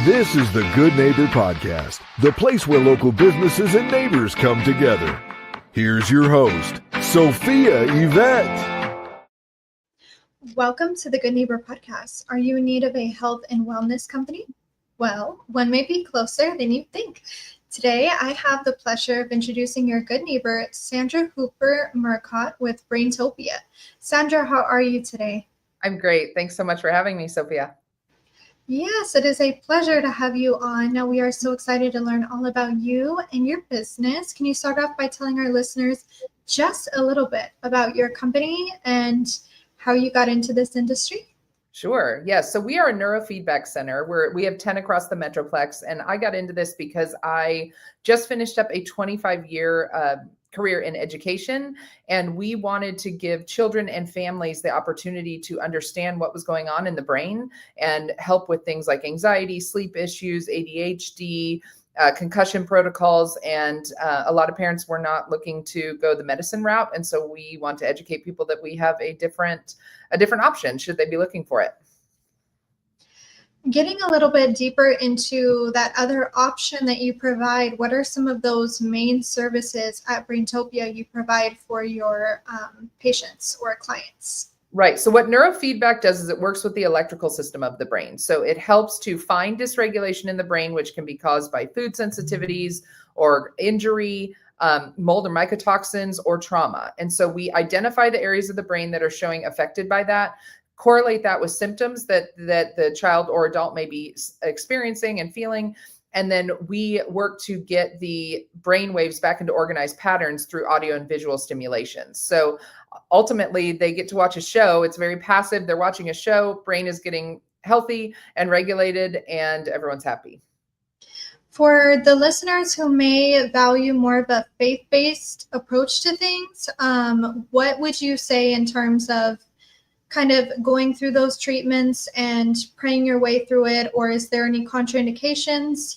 This is the Good Neighbor Podcast, the place where local businesses and neighbors come together. Here's your host, Sophia Yvette. Welcome to the Good Neighbor Podcast. Are you in need of a health and wellness company? Well, one may be closer than you think. Today, I have the pleasure of introducing your good neighbor, Sandra Hooper-Murcott with Braintopia. Sandra, how are you today? I'm great. Thanks so much for having me, Sophia. Yes, it is a pleasure to have you on. Now, we are so excited to learn all about you and your business. Can you start off by telling our listeners just a little bit about your company and how you got into this industry? Sure. Yes. So we are a neurofeedback center. We have 10 across the Metroplex. And I got into this because I just finished up a 25-year career in education. And we wanted to give children and families the opportunity to understand what was going on in the brain and help with things like anxiety, sleep issues, ADHD, concussion protocols. And a lot of parents were not looking to go the medicine route. And so we want to educate people that we have a different option should they be looking for it. Getting a little bit deeper into that other option that you provide, what are some of those main services at Braintopia you provide for your patients or clients? Right. So what neurofeedback does is it works with the electrical system of the brain. So it helps to find dysregulation in the brain, which can be caused by food sensitivities or injury, mold or mycotoxins, or trauma. And so we identify the areas of the brain that are showing affected by that, correlate that with symptoms that the child or adult may be experiencing and feeling. And then we work to get the brain waves back into organized patterns through audio and visual stimulation. So ultimately, they get to watch a show. It's very passive. They're watching a show. Brain is getting healthy and regulated, and everyone's happy. For the listeners who may value more of a faith-based approach to things, what would you say in terms of kind of going through those treatments and praying your way through it? Or is there any contraindications,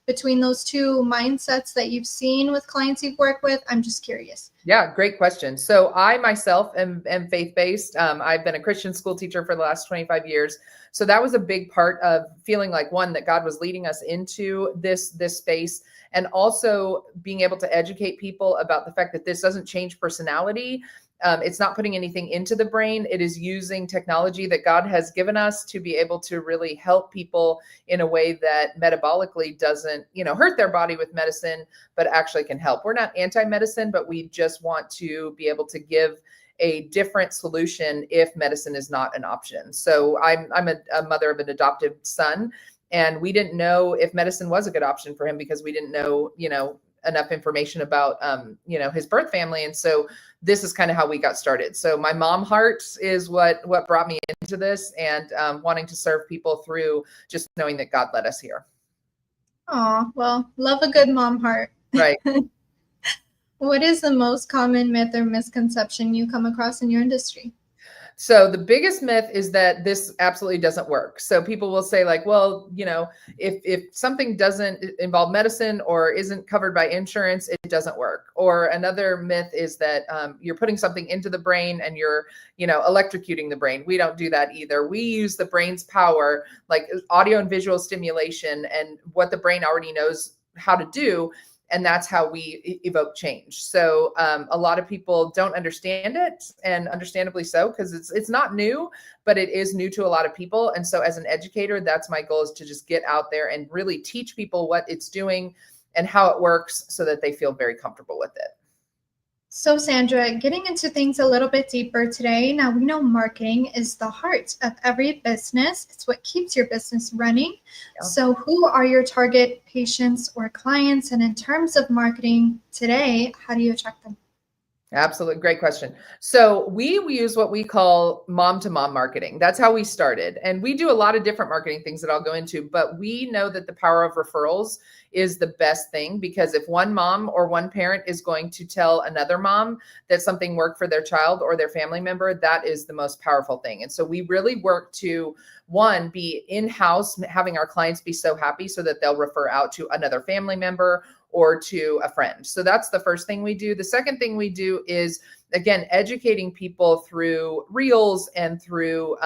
between those two mindsets that you've seen with clients you've worked with? I'm just curious. Yeah, great question. So I myself am faith-based. I've been a Christian school teacher for the last 25 years. So that was a big part of feeling like, one, that God was leading us into this space, and also being able to educate people about the fact that this doesn't change personality. It's not putting anything into the brain. It is using technology that God has given us to be able to really help people in a way that metabolically doesn't, hurt their body with medicine, but actually can help. We're not anti-medicine, but we just want to be able to give a different solution if medicine is not an option. So I'm a mother of an adoptive son, and we didn't know if medicine was a good option for him because we didn't know, enough information about, his birth family. And so this is kind of how we got started. So my mom heart is what brought me into this, and wanting to serve people through just knowing that God led us here. Oh, well, love a good mom heart. Right. What is the most common myth or misconception you come across in your industry? So the biggest myth is that this absolutely doesn't work. So people will say like, well, if something doesn't involve medicine or isn't covered by insurance, it doesn't work. Or another myth is that you're putting something into the brain and you're, electrocuting the brain. We don't do that either. We use the brain's power, like audio and visual stimulation, and what the brain already knows how to do. And that's how we evoke change. So a lot of people don't understand it, and understandably so, because it's not new, but it is new to a lot of people. And so as an educator, that's my goal, is to just get out there and really teach people what it's doing and how it works so that they feel very comfortable with it. So Sandra, getting into things a little bit deeper today. Now, we know marketing is the heart of every business. It's what keeps your business running. Yeah. So who are your target patients or clients? And in terms of marketing today, how do you attract them? Absolutely. Great question. So we use what we call mom-to-mom marketing. That's how we started. And we do a lot of different marketing things that I'll go into, but we know that the power of referrals is the best thing, because if one mom or one parent is going to tell another mom that something worked for their child or their family member, that is the most powerful thing. And so we really work to, one, be in-house, having our clients be so happy so that they'll refer out to another family member or to a friend. So that's the first thing we do. The second thing we do is, again, educating people through Reels and through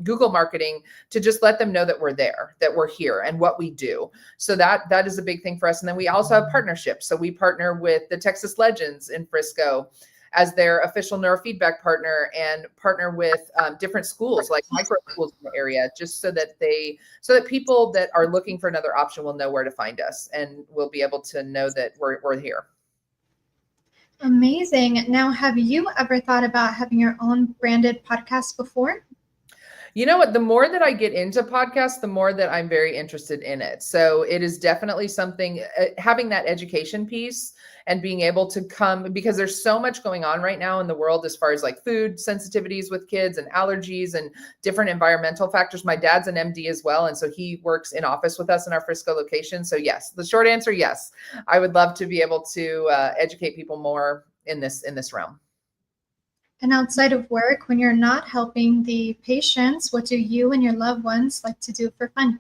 Google marketing to just let them know that we're there, that we're here and what we do. So that is a big thing for us. And then we also have partnerships. So we partner with the Texas Legends in Frisco as their official neurofeedback partner, and partner with different schools, like micro schools in the area, just so that people that are looking for another option will know where to find us and will be able to know that we're here. Amazing. Now, have you ever thought about having your own branded podcast before? You know what? The more that I get into podcasts, the more that I'm very interested in it. So it is definitely something, having that education piece and being able to come, because there's so much going on right now in the world as far as like food sensitivities with kids and allergies and different environmental factors. My dad's an MD as well. And so he works in office with us in our Frisco location. So yes, the short answer, yes, I would love to be able to educate people more in this realm. And outside of work, when you're not helping the patients, what do you and your loved ones like to do for fun?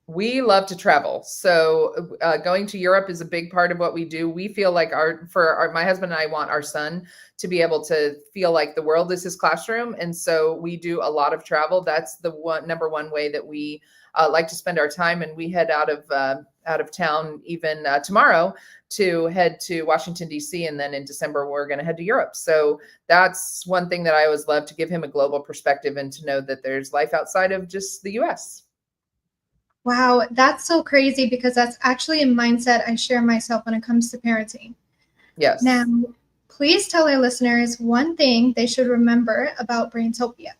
We love to travel. So going to Europe is a big part of what we do. We feel like my husband and I want our son to be able to feel like the world is his classroom. And so we do a lot of travel. That's the number one way that we like to spend our time. And we head out of town even tomorrow to head to Washington, D.C. And then in December, we're going to head to Europe. So that's one thing that I always love, to give him a global perspective and to know that there's life outside of just the U.S. Wow, that's so crazy, because that's actually a mindset I share myself when it comes to parenting. Yes. Now, please tell our listeners one thing they should remember about Braintopia.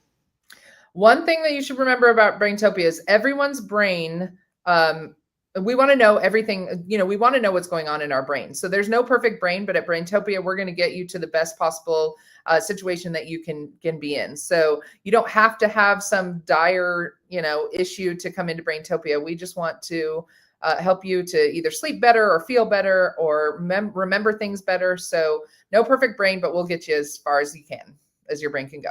One thing that you should remember about Braintopia is everyone's brain. We want to know everything. We want to know what's going on in our brain. So there's no perfect brain, but at Braintopia, we're going to get you to the best possible situation that you can be in. So you don't have to have some dire, issue to come into Braintopia. We just want to help you to either sleep better or feel better or remember things better. So no perfect brain, but we'll get you as far as your brain can go.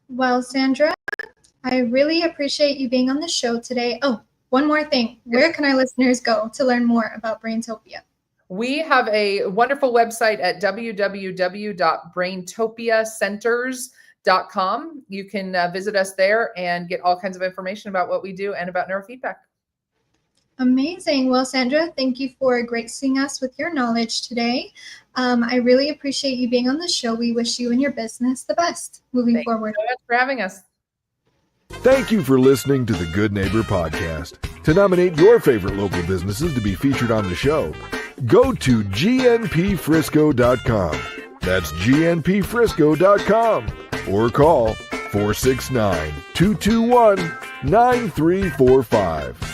Well, Sandra, I really appreciate you being on the show today. Oh, one more thing. Where can our listeners go to learn more about Braintopia? We have a wonderful website at www.braintopiacenters.com. You can visit us there and get all kinds of information about what we do and about neurofeedback. Amazing. Well, Sandra, thank you for gracing us with your knowledge today. I really appreciate you being on the show. We wish you and your business the best moving forward. Thank you so much for having us. Thank you for listening to the Good Neighbor Podcast. To nominate your favorite local businesses to be featured on the show, go to gnpfrisco.com. That's gnpfrisco.com. Or call 469-221-9345.